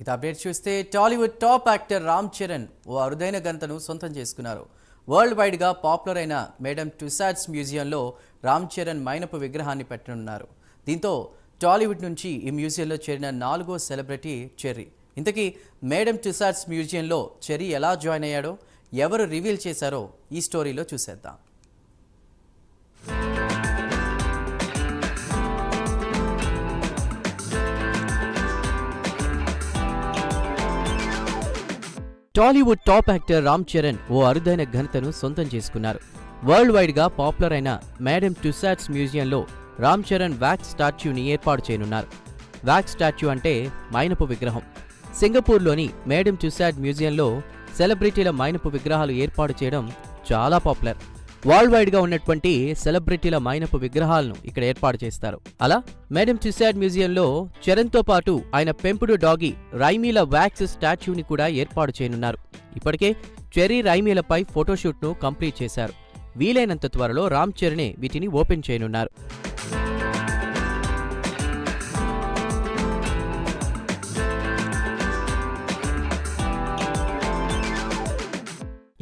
ఇక అప్డేట్ చూస్తే Tollywood top actor Ram Charan ఓ అరుదైన గంతను సొంతం చేసుకున్నారు. వరల్డ్ వైడ్గా పాపులర్ అయిన మేడం టుసాడ్స్ మ్యూజియంలో రామ్ చరణ్ మైనపు విగ్రహాన్ని పెట్టనున్నారు. దీంతో టాలీవుడ్ నుంచి ఈ మ్యూజియంలో చేరిన 4వ సెలబ్రిటీ చెర్రీ. ఇంతకీ మేడం టుసాడ్స్ మ్యూజియంలో చెర్రీ ఎలా జాయిన్ అయ్యాడో, ఎవరు రివీల్ చేశారో ఈ స్టోరీలో చూసేద్దాం. Tollywood top actor Ram Charan ఓ అరుదైన ఘనతను సొంతం చేసుకున్నారు. వరల్డ్ వైడ్గా పాపులర్ అయిన మేడం టుసాడ్స్ మ్యూజియంలో రామ్ చరణ్ వ్యాక్స్ స్టాచ్యూని ఏర్పాటు చేయనున్నారు. వ్యాక్స్ స్టాచ్యూ అంటే మైనపు విగ్రహం. సింగపూర్లోని మేడం టుసాడ్ మ్యూజియంలో సెలబ్రిటీల మైనపు విగ్రహాలు ఏర్పాటు చేయడం చాలా పాపులర్. వరల్డ్ వైడ్గా ఉన్నటువంటి సెలబ్రిటీల మైనపు విగ్రహాలను ఇక్కడ ఏర్పాటు చేస్తారు. అలా మేడం టుసాడ్ మ్యూజియంలో చరణ్తో పాటు ఆయన పెంపుడు డాగి రైమీల వ్యాక్స్ స్టాచ్యూని కూడా ఏర్పాటు చేయనున్నారు. ఇప్పటికే చెర్రీ రైమీలపై ఫోటోషూట్ను కంప్లీట్ చేశారు. వీలైనంత త్వరలో రామ్ చరణే వీటిని ఓపెన్ చేయనున్నారు.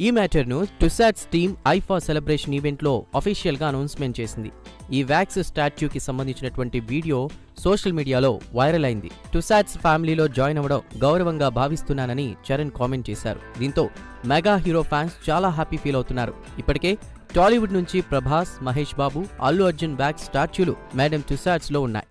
ఈ మ్యాటర్ను టుసాడ్స్ టీమ్ ఐఫా సెలబ్రేషన్ ఈవెంట్లో అఫీషియల్గా అనౌన్స్మెంట్ చేసింది. ఈ వ్యాక్స్ స్టాచ్యూకి సంబంధించినటువంటి వీడియో సోషల్ మీడియాలో వైరల్ అయింది. టుసాడ్స్ ఫ్యామిలీలో జాయిన్ అవ్వడం గౌరవంగా భావిస్తున్నానని చరణ్ కామెంట్ చేశారు. దీంతో మెగా హీరో ఫ్యాన్స్ చాలా హ్యాపీ ఫీల్ అవుతున్నారు. ఇప్పటికే టాలీవుడ్ నుంచి ప్రభాస్, మహేష్ బాబు, అల్లు అర్జున్ వ్యాక్స్ స్టాచ్యూలు మేడం టుసాడ్స్లో ఉన్నాయి.